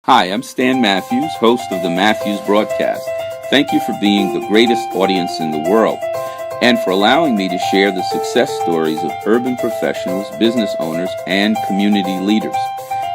Hi, I'm Stan Matthews, host of the Matthews Broadcast. Thank you for being the greatest audience in the world and for allowing me to share the success stories of urban professionals, business owners, and community leaders.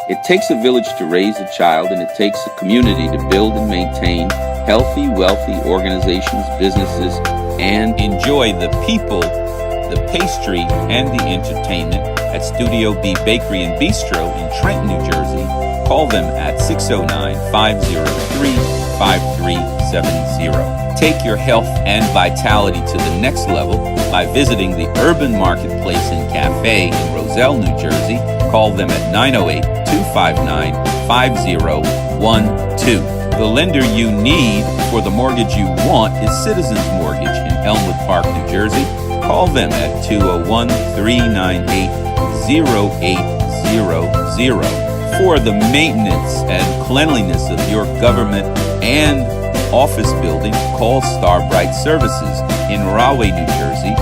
It takes a village to raise a child, and it takes a community to build and maintain healthy, wealthy organizations, businesses, and enjoy the people, the pastry, and the entertainment at Studio B Bakery and Bistro in Trenton, New Jersey. Call them at 609-503-5370. Take your health and vitality to the next level by visiting the Urban Marketplace and Cafe in Roselle, New Jersey. Call them at 908-259-5012. The lender you need for the mortgage you want is Citizens Mortgage in Elmwood Park, New Jersey. Call them at 201-398-0800. For the maintenance and cleanliness of your government and office building, call Starbright Services in Rahway, New Jersey.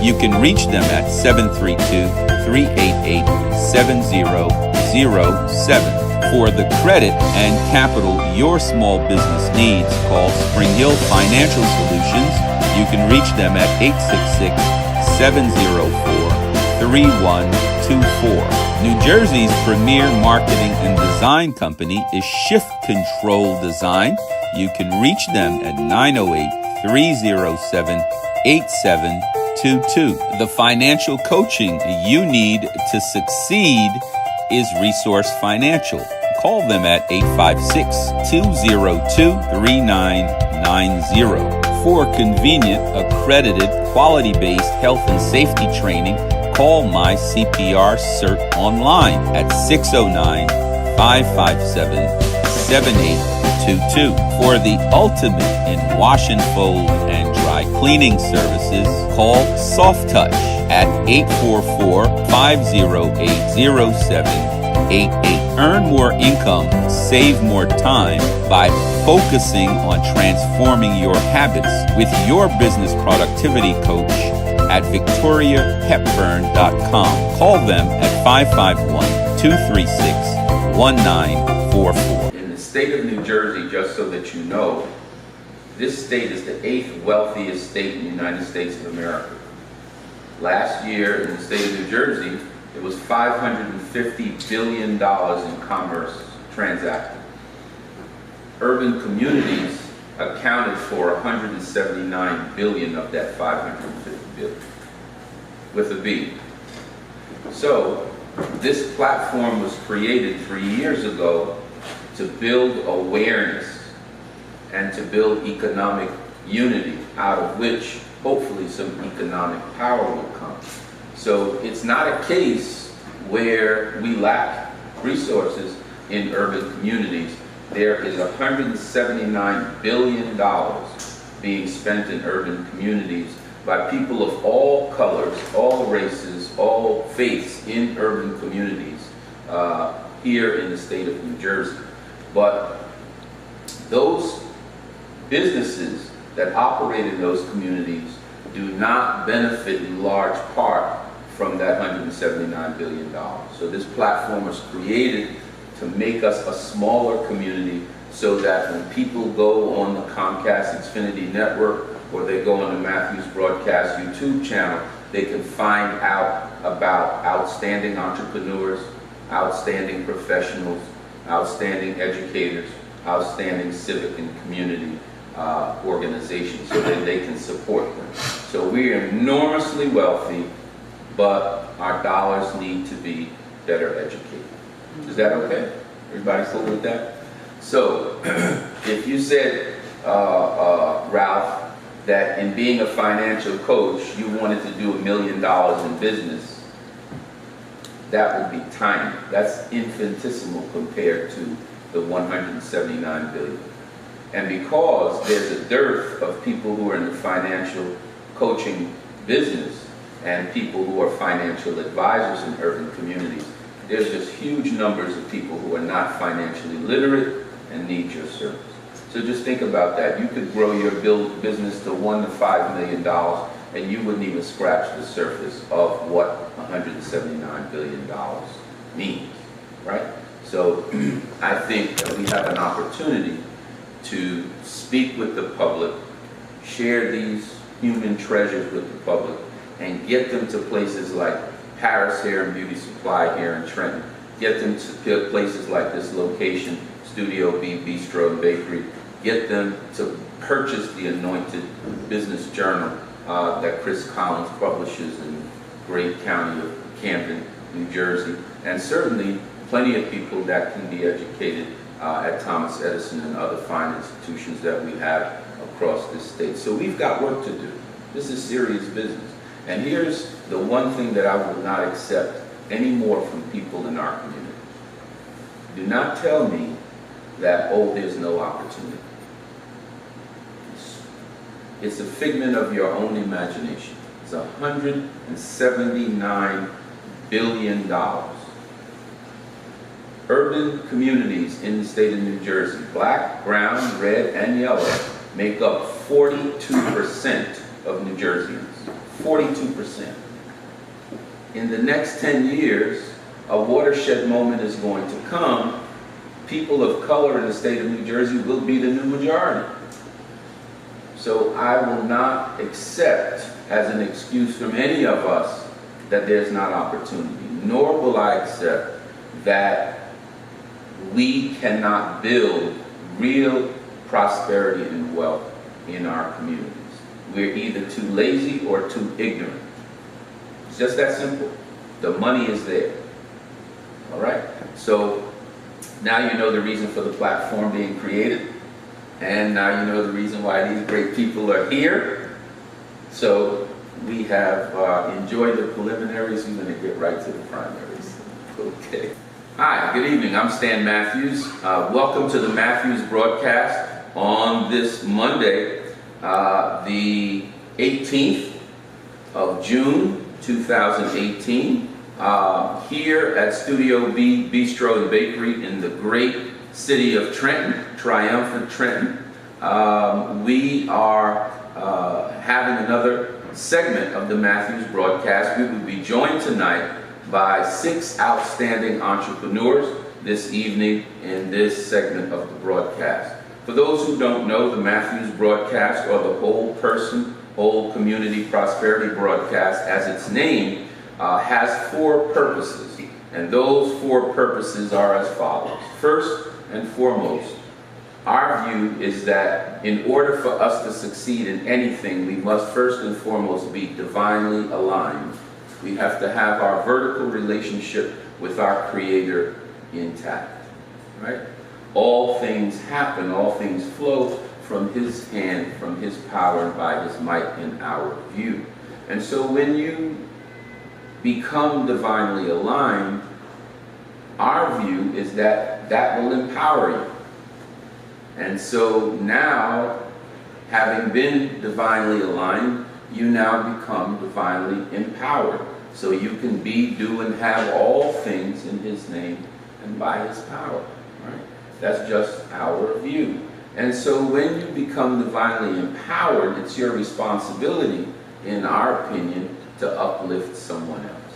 You can reach them at 732-388-7007. For the credit and capital your small business needs, call Spring Hill Financial Solutions. You can reach them at 866-704-3124. New Jersey's premier marketing and design company is Shift Control Design. You can reach them at 908-307-8722. The financial coaching you need to succeed is Resource Financial. Call them at 856-202-3990. For convenient, accredited, quality-based health and safety training, call My CPR Cert online at 609-557-7822. For the ultimate in wash and fold and dry cleaning services, call Soft Touch at 844-508-0788. Earn more income, save more time by focusing on transforming your habits with your business productivity coach at victoriahepburn.com. Call them at 551-236-1944. In the state of New Jersey, just so that you know, this state is the 8th wealthiest state in the United States of America. Last year in the state of New Jersey, it was $550 billion in commerce transacted. Urban communities accounted for $179 billion of that $550 billion, with a B. So this platform was created 3 years ago to build awareness and to build economic unity, out of which hopefully some economic power will come. So it's not a case where we lack resources in urban communities. There is $179 billion being spent in urban communities by people of all colors, all races, all faiths in urban communities here in the state of New Jersey. But those businesses that operate in those communities do not benefit in large part from that $179 billion. So this platform was created to make us a smaller community so that when people go on the Comcast Xfinity network or they go on the Matthews Broadcast YouTube channel, they can find out about outstanding entrepreneurs, outstanding professionals, outstanding educators, outstanding civic and community organizations, so that they can support them. So we are enormously wealthy, but our dollars need to be better educated. Is that okay? Everybody cool with that? So, if you said, Ralph, that in being a financial coach, you wanted to do $1 million in business, that would be tiny. That's infinitesimal compared to the $179 billion. And because there's a dearth of people who are in the financial coaching business and people who are financial advisors in urban communities, there's just huge numbers of people who are not financially literate and need your service. So just think about that. You could grow your business to $1 to $5 million and you wouldn't even scratch the surface of what $179 billion means, right? So I think that we have an opportunity to speak with the public, share these human treasures with the public, and get them to places like Paris Hair and Beauty Supply here in Trenton. Get them to places like this location, Studio B Bistro and Bakery. Get them to purchase the Anointed Business Journal that Chris Collins publishes in great county of Camden, New Jersey. And certainly plenty of people that can be educated at Thomas Edison and other fine institutions that we have across this state. So we've got work to do. This is serious business. And here's the one thing that I will not accept anymore from people in our community. Do not tell me that, oh, there's no opportunity. It's a figment of your own imagination. It's $179 billion. Urban communities in the state of New Jersey, black, brown, red, and yellow, make up 42% of New Jerseyans. 42%. In the next 10 years, a watershed moment is going to come. People of color in the state of New Jersey will be the new majority. So I will not accept as an excuse from any of us that there's not opportunity, nor will I accept that we cannot build real prosperity and wealth in our communities. We're either too lazy or too ignorant. It's just that simple. The money is there. All right? So now you know the reason for the platform being created. And now you know the reason why these great people are here. So we have enjoyed the preliminaries. We're going to get right to the primaries. Okay. Hi, good evening. I'm Stan Matthews. Welcome to the Matthews broadcast on this Monday, the 18th of June, 2018, here at Studio B Bistro and Bakery in the great city of Trenton, triumphant Trenton. We are having another segment of the Matthews broadcast. We will be joined tonight by 6 outstanding entrepreneurs this evening in this segment of the broadcast. For those who don't know, the Matthews broadcast, or the whole person, whole community prosperity broadcast, as its name, has 4 purposes. And those 4 purposes are as follows. First and foremost, our view is that in order for us to succeed in anything, we must first and foremost be divinely aligned. We have to have our vertical relationship with our Creator intact, right? All things happen, all things flow from His hand, from His power, and by His might in our view. And so when you become divinely aligned, our view is that that will empower you. And so now, having been divinely aligned, you now become divinely empowered. So you can be, do, and have all things in His name and by His power. Right? That's just our view. And so when you become divinely empowered, it's your responsibility, in our opinion, to uplift someone else.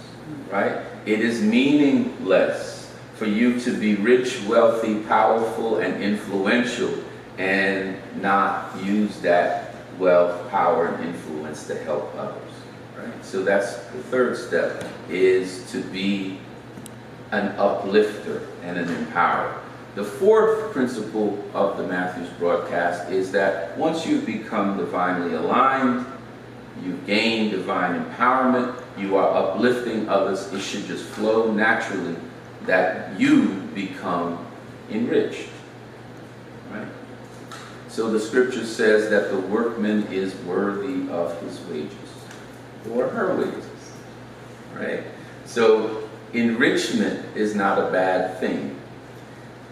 Right? It is meaningless for you to be rich, wealthy, powerful, and influential and not use that wealth, power, and influence to help others. Right? So that's the third step, is to be an uplifter and an empowerer. The fourth principle of the Matthews broadcast is that once you've become divinely aligned, you've gained divine empowerment, you are uplifting others, it should just flow naturally that you become enriched. Right? So the scripture says that the workman is worthy of his wages, or her wages. Right? So enrichment is not a bad thing.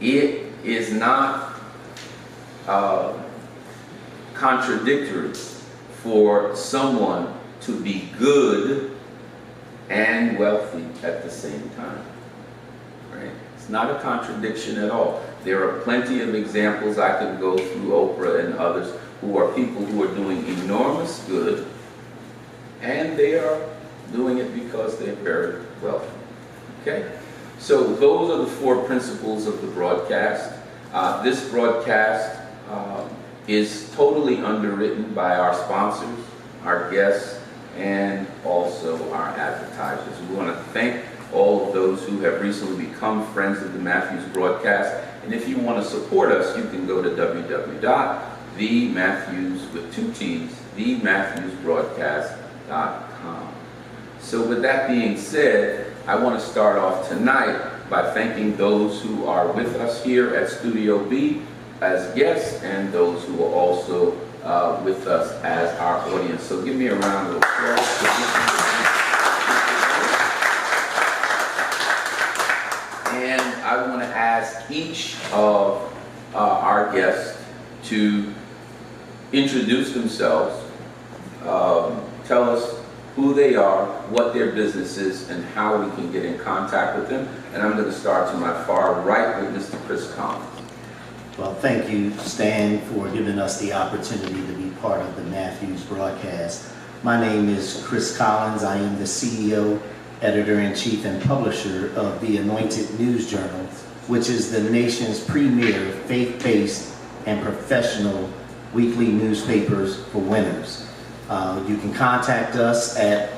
It is not contradictory for someone to be good and wealthy at the same time. Right? It's not a contradiction at all. There are plenty of examples. I could go through Oprah and others who are people who are doing enormous good, and they are doing it because they're very wealthy. Okay? So those are the 4 principles of the broadcast. This broadcast is totally underwritten by our sponsors, our guests, and also our advertisers. We want to thank all of those who have recently become friends of the Matthews broadcast. And if you want to support us, you can go to www.thematthews with 2 T's, thematthewsbroadcast.com. So with that being said, I want to start off tonight by thanking those who are with us here at Studio B as guests and those who are also with us as our audience. So give me a round of applause. And I want to ask each of our guests to introduce themselves, tell us who they are, what their business is, and how we can get in contact with them. And I'm going to start to my far right with Mr. Chris Collins. Well, thank you, Stan, for giving us the opportunity to be part of the Matthews broadcast. My name is Chris Collins. I am the CEO, Editor-in-Chief, and Publisher of the Anointed News Journal, which is the nation's premier faith-based and professional weekly newspapers for winners. You can contact us at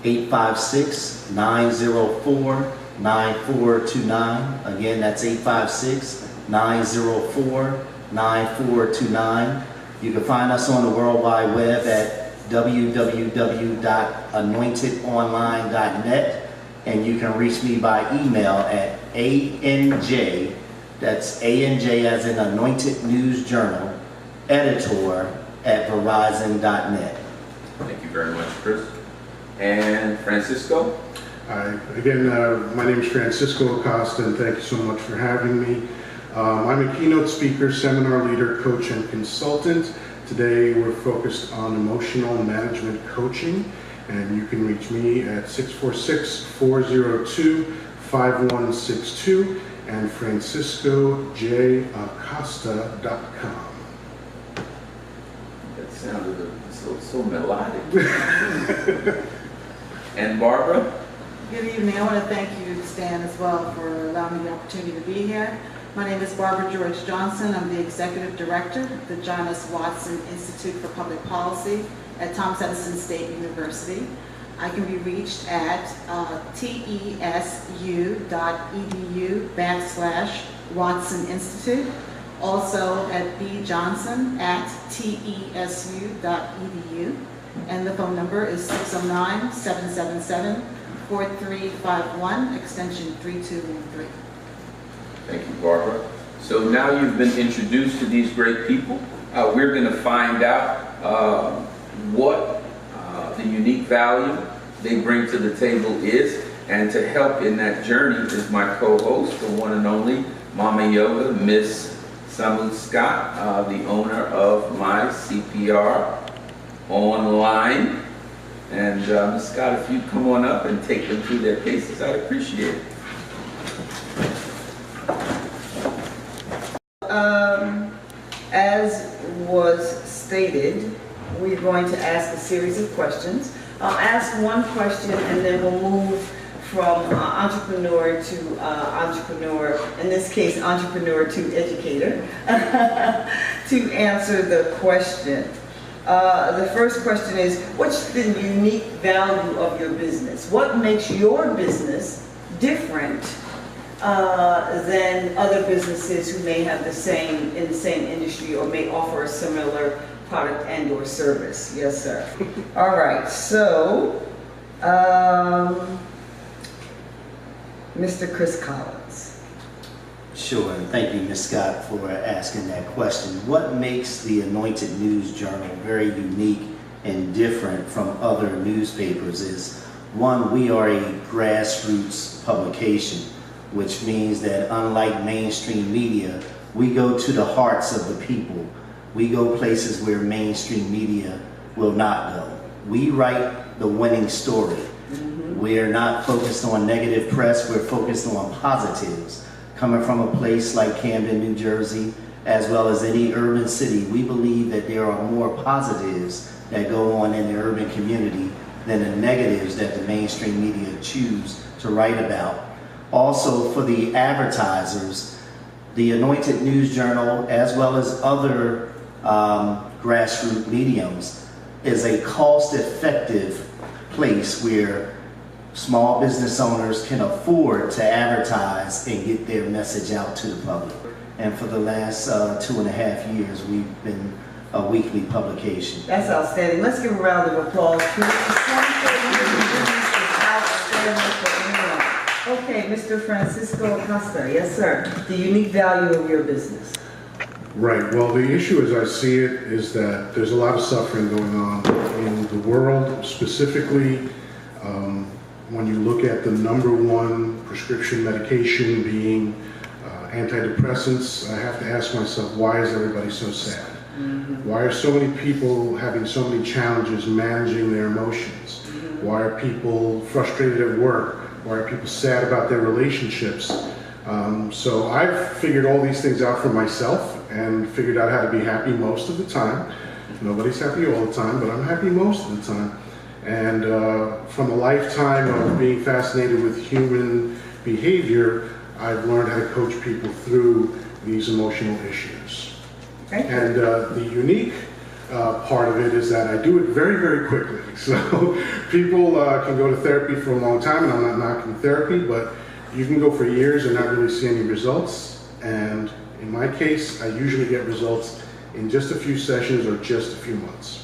856-904-9429. Again, that's 856-904-9429. You can find us on the World Wide Web at www.anointedonline.net, and you can reach me by email at ANJ, that's ANJ as in Anointed News Journal, editor at verizon.net. Thank you very much, Chris. And Francisco? Hi, again, my name is Francisco Acosta, and thank you so much for having me. I'm a keynote speaker, seminar leader, coach, and consultant. Today, we're focused on emotional management coaching, and you can reach me at 646-402-5162 and franciscojacosta.com. That sounded so melodic. And Barbara? Good evening. I want to thank you, Stan, as well, for allowing me the opportunity to be here. My name is Barbara George Johnson. I'm the Executive Director of the John S. Watson Institute for Public Policy at Thomas Edison State University. I can be reached at tesu.edu/Watson Institute. Also at bjohnson@tesu.edu. And the phone number is 609-777-4351, extension 3213. Thank you, Barbara. So now you've been introduced to these great people. We're going to find out what the unique value they bring to the table is. And to help in that journey is my co-host, the one and only Mama Yoga, Miss Samu Scott, the owner of My CPR Online. And Ms. Scott, if you'd come on up and take them through their cases, I'd appreciate it. As was stated, we're going to ask a series of questions. I'll ask one question and then we'll move from entrepreneur to entrepreneur, in this case entrepreneur to educator, to answer the question. The first question is, what's the unique value of your business? What makes your business different than other businesses who may have in the same industry or may offer a similar product and or service? Yes, sir. All right, so Mr. Chris Collins. Sure, and thank you, Ms. Scott, for asking that question. What makes the Anointed News Journal very unique and different from other newspapers is, one, we are a grassroots publication, which means that unlike mainstream media, we go to the hearts of the people. We go places where mainstream media will not go. We write the winning story. We're not focused on negative press, we're focused on positives. Coming from a place like Camden, New Jersey, as well as any urban city, we believe that there are more positives that go on in the urban community than the negatives that the mainstream media choose to write about. Also for the advertisers, the Anointed News Journal, as well as other grassroots mediums, is a cost-effective place where small business owners can afford to advertise and get their message out to the public. And for the last 2.5 years, we've been a weekly publication. That's outstanding. Let's give a round of applause, please. Okay, Mr. Francisco Acosta. Yes, sir. The unique value of your business. Right. Well, the issue as I see it is that there's a lot of suffering going on in the world, specifically when you look at the #1 prescription medication being antidepressants. I have to ask myself, why is everybody so sad? Why are so many people having so many challenges managing their emotions? Why are people frustrated at work? Why are people sad about their relationships? So I've figured all these things out for myself and figured out how to be happy most of the time. Nobody's happy all the time, but I'm happy most of the time. And from a lifetime of being fascinated with human behavior, I've learned how to coach people through these emotional issues. And the unique part of it is that I do it very, very quickly. So people can go to therapy for a long time, and I'm not knocking therapy, but you can go for years and not really see any results. And in my case, I usually get results in just a few sessions or just a few months.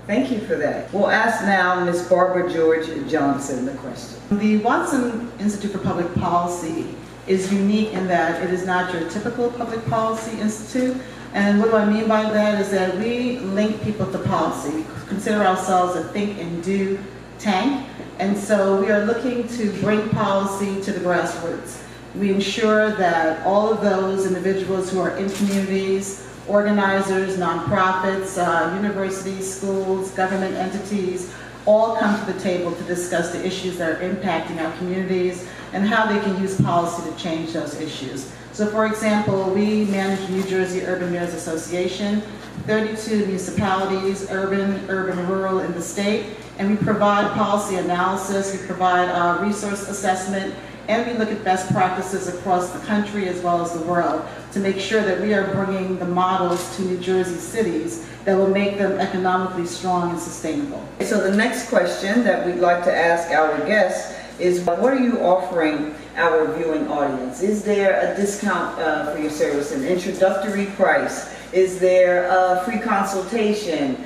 Thank you for that. We'll ask now Ms. Barbara George Johnson the question. The Watson Institute for Public Policy is unique in that it is not your typical public policy institute. And what do I mean by that is that we link people to policy. We consider ourselves a think and do tank. And so we are looking to bring policy to the grassroots. We ensure that all of those individuals who are in communities, organizers, nonprofits, universities, schools, government entities, all come to the table to discuss the issues that are impacting our communities and how they can use policy to change those issues. So for example, we manage New Jersey Urban Mayors Association, 32 municipalities, urban, rural in the state, and we provide policy analysis, we provide resource assessment, and we look at best practices across the country as well as the world to make sure that we are bringing the models to New Jersey cities that will make them economically strong and sustainable. So the next question that we'd like to ask our guests is, what are you offering our viewing audience? Is there a discount for your service, an introductory price? Is there a free consultation?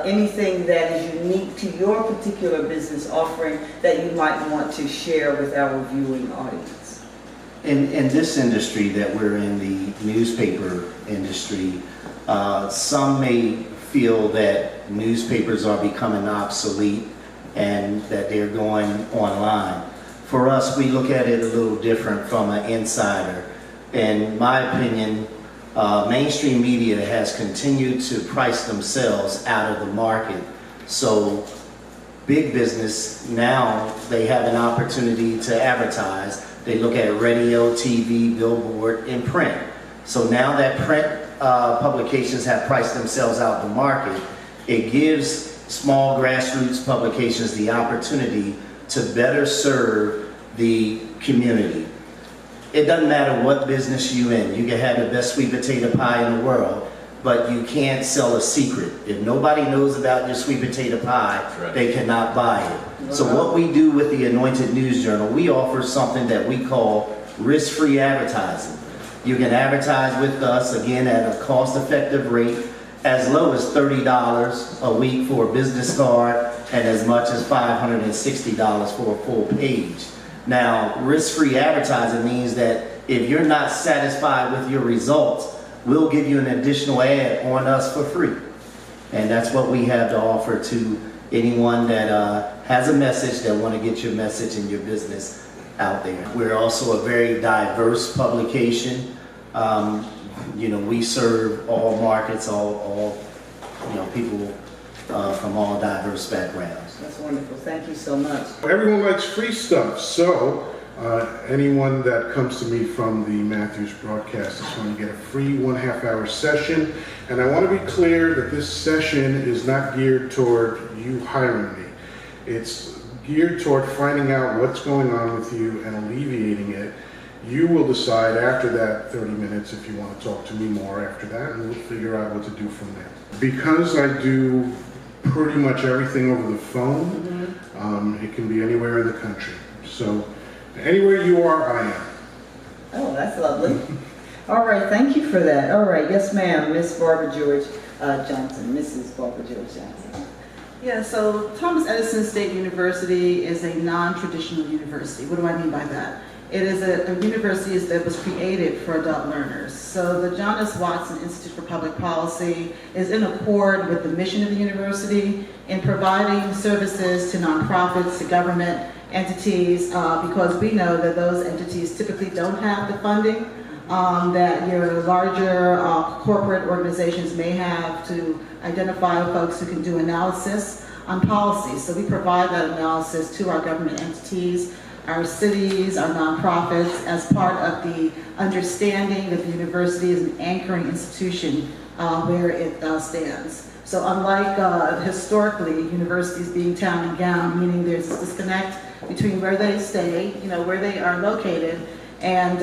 Anything that is unique to your particular business offering that you might want to share with our viewing audience? In this industry that we're in, the newspaper industry, some may feel that newspapers are becoming obsolete and that they're going online. For us, we look at it a little different from an insider. In my opinion, mainstream media has continued to price themselves out of the market. So big business, now they have an opportunity to advertise. They look at radio, TV, billboard, and print. So now that print publications have priced themselves out the market, it gives small grassroots publications the opportunity to better serve the community. It doesn't matter what business you're in. You can have the best sweet potato pie in the world, but you can't sell a secret. If nobody knows about your sweet potato pie, right, they cannot buy it. So what we do with the Anointed News Journal, we offer something that we call risk-free advertising. You can advertise with us, again, at a cost-effective rate, as low as $30 a week for a business card and as much as $560 for a full page. Now, risk-free advertising means that if you're not satisfied with your results, we'll give you an additional ad on us for free. And that's what we have to offer to anyone that has a message, that want to get your message and your business out there. We're also a very diverse publication. We serve all markets, all people from all diverse backgrounds. That's wonderful. Thank you so much. Everyone likes free stuff, so anyone that comes to me from the Matthews broadcast is going to get a free 1/2 hour session. And I want to be clear that this session is not geared toward you hiring me. It's geared toward finding out what's going on with you and alleviating it. You will decide after that 30 minutes if you want to talk to me more after that, and we'll figure out what to do from there. Because I do pretty much everything over the phone, it can be anywhere in the country. So anywhere you are, I am. Oh, that's lovely. All right, thank you for that. All right, yes ma'am, Miss Barbara George Johnson, Mrs. Barbara George Johnson. Yeah, so Thomas Edison State University is a non-traditional university. What do I mean by that? It is a university that was created for adult learners. So the John S. Watson Institute for Public Policy is in accord with the mission of the university in providing services to nonprofits, to government entities, because we know that those entities typically don't have the funding that your larger corporate organizations may have to identify folks who can do analysis on policy. So we provide that analysis to our government entities, our cities, our nonprofits, as part of the understanding that the university is an anchoring institution where it stands. So unlike historically universities being town and gown, meaning there's a disconnect between where they stay, where they are located, and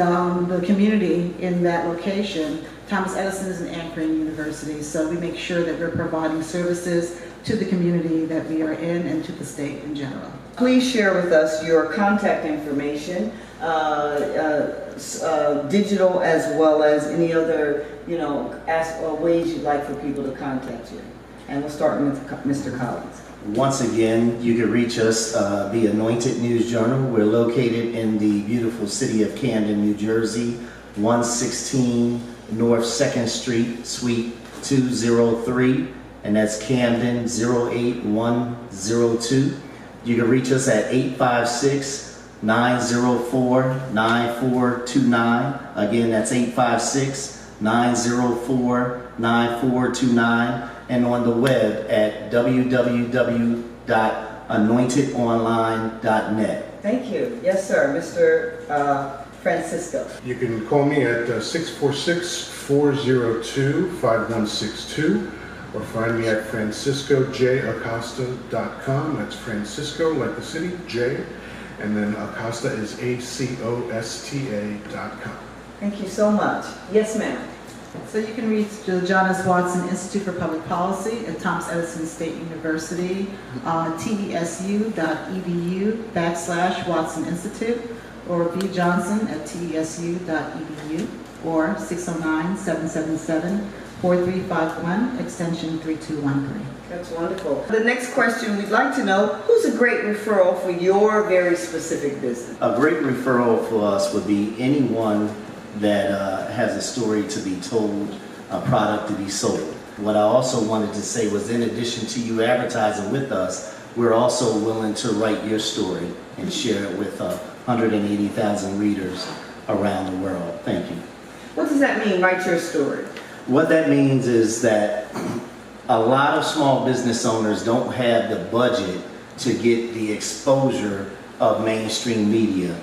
the community in that location, Thomas Edison is an anchoring university, so we make sure that we're providing services to the community that we are in and to the state in general. Please share with us your contact information, digital as well as any other, ways you'd like for people to contact you. And we'll start with Mr. Collins. Once again, you can reach us the Anointed News Journal. We're located in the beautiful city of Camden, New Jersey, 116 North 2nd Street, Suite 203, and that's Camden 08102. You can reach us at 856-904-9429. Again, that's 856-904-9429. And on the web at www.anointedonline.net. Thank you. Yes, sir. Mr. Francisco. You can call me at 646-402-5162 or find me at franciscojacosta.com. That's Francisco, like the city, J, and then Acosta is ACOSTA.com. Thank you so much. Yes, ma'am. So you can reach the John S. Watson Institute for Public Policy at Thomas Edison State University, tesu.edu/Watson Institute, or B. Johnson at tesu.edu, or 609-777-4351, extension 3213. That's wonderful. The next question, we'd like to know, who's a great referral for your very specific business? A great referral for us would be anyone that has a story to be told, a product to be sold. What I also wanted to say was, in addition to you advertising with us, we're also willing to write your story and share it with 180,000 readers around the world. Thank you. What does that mean, write your story? What that means is that a lot of small business owners don't have the budget to get the exposure of mainstream media.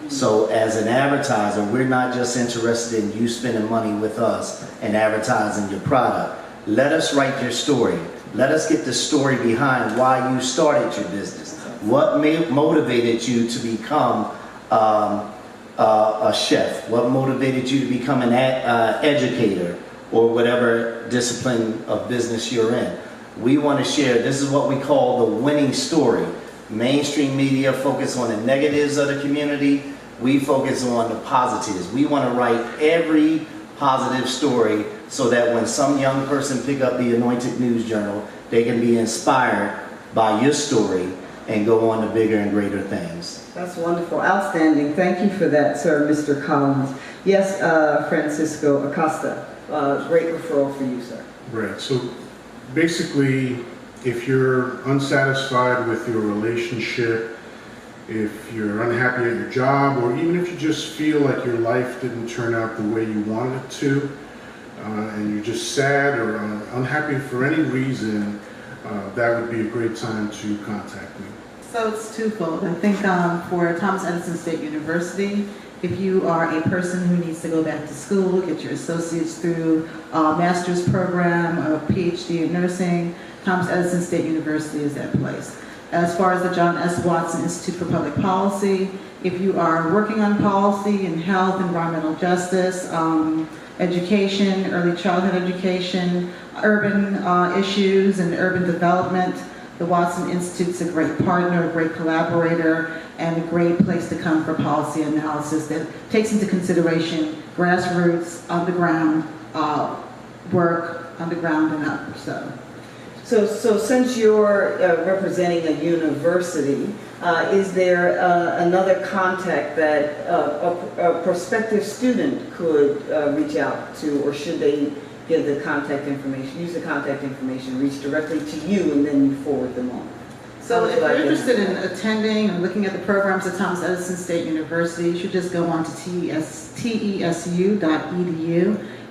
So as an advertiser, we're not just interested in you spending money with us and advertising your product. Let us write your story. Let us get the story behind why you started your business. What motivated you to become a chef? What motivated you to become an educator or whatever discipline of business you're in? We want to share, this is what we call the winning story. Mainstream media focus on the negatives of the community. We focus on the positives. We want to write every positive story so that when some young person pick up the Anointed News Journal, they can be inspired by your story and go on to bigger and greater things. That's wonderful. Outstanding. Thank you for that, sir, Mr. Collins. Yes, Francisco Acosta, great referral for you, sir. Right. So basically, if you're unsatisfied with your relationship, if you're unhappy at your job, or even if you just feel like your life didn't turn out the way you wanted it to, and you're just sad or unhappy for any reason, that would be a great time to contact me. So it's twofold. I think for Thomas Edison State University, if you are a person who needs to go back to school, get your associates through a master's program, a PhD in nursing, Thomas Edison State University is that place. as far as the John S. Watson Institute for Public Policy. If you are working on policy in health, environmental justice, education, early childhood education, urban issues and urban development, the Watson Institute's a great partner, a great collaborator, and a great place to come for policy analysis that takes into consideration grassroots, underground work, underground and up. So since you're representing a university, is there another contact that a prospective student could reach out to, or should they give the contact information, use the contact information, reach directly to you, and then you forward them on? So if you're interested in attending and looking at the programs at Thomas Edison State University, you should just go on to Tesu.edu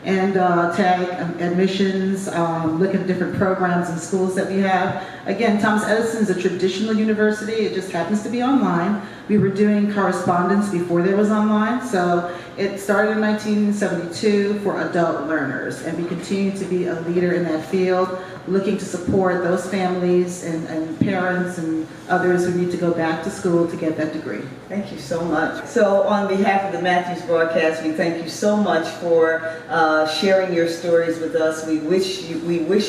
and tag admissions, look at different programs and schools that we have. Again, Thomas Edison is a traditional university. It just happens to be online. We were doing correspondence before there was online, so it started in 1972 for adult learners, and we continue to be a leader in that field, looking to support those families and parents and others who need to go back to school to get that degree. Thank you so much. So on behalf of the Matthews broadcast, we thank you so much for sharing your stories with us. We wish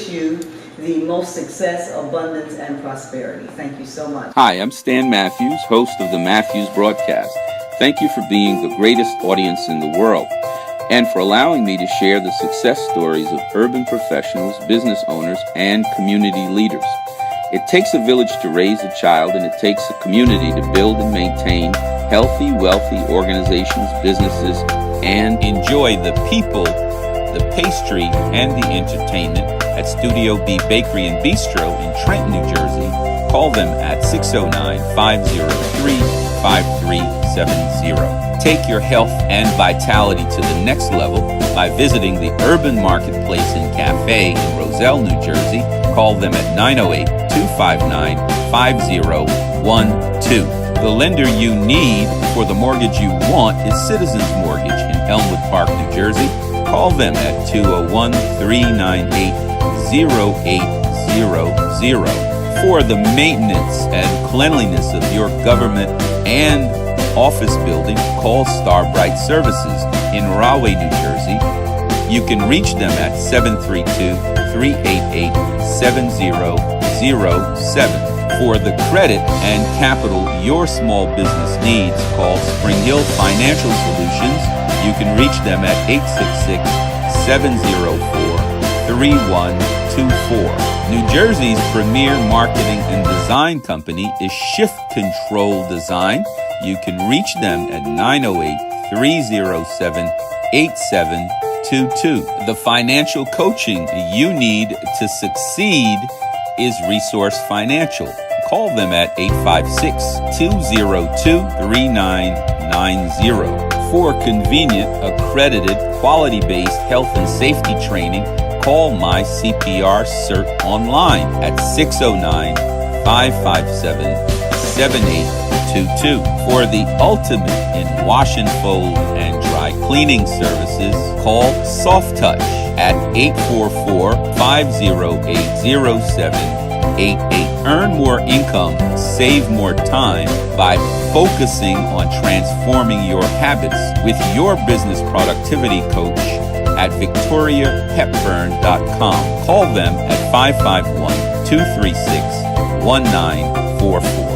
you the most success, abundance, and prosperity. Thank you so much. Hi, I'm Stan Matthews, host of the Matthews broadcast. Thank you for being the greatest audience in the world, and for allowing me to share the success stories of urban professionals, business owners, and community leaders. It takes a village to raise a child, and it takes a community to build and maintain healthy, wealthy organizations, businesses, and enjoy the people, the pastry, and the entertainment at Studio B Bakery and Bistro in Trenton, New Jersey. Call them at 609-503-5370. Take your health and vitality to the next level by visiting the Urban Marketplace and Cafe in Roselle, New Jersey. Call them at 908-259-5012. The lender you need for the mortgage you want is Citizens Mortgage in Elmwood Park, New Jersey. Call them at 201-398-0800. For the maintenance and cleanliness of your government and office building, call Starbright Services in Rahway, New Jersey. You can reach them at 732-388-7007. For the credit and capital your small business needs, call Spring Hill Financial Solutions. You can reach them at 866-704-3124. New Jersey's premier marketing and design company is Shift Control Design. You can reach them at 908-307-8722. The financial coaching you need to succeed is Resource Financial. Call them at 856-202-3990. For convenient, accredited, quality-based health and safety training, call My CPR Cert online at 609-557-7822. For the ultimate in wash and fold and dry cleaning services, call Soft Touch at 844-508-0788. Earn more income, save more time by focusing on transforming your habits with your business productivity coach at victoriahepburn.com. Call them at 551-236-1944.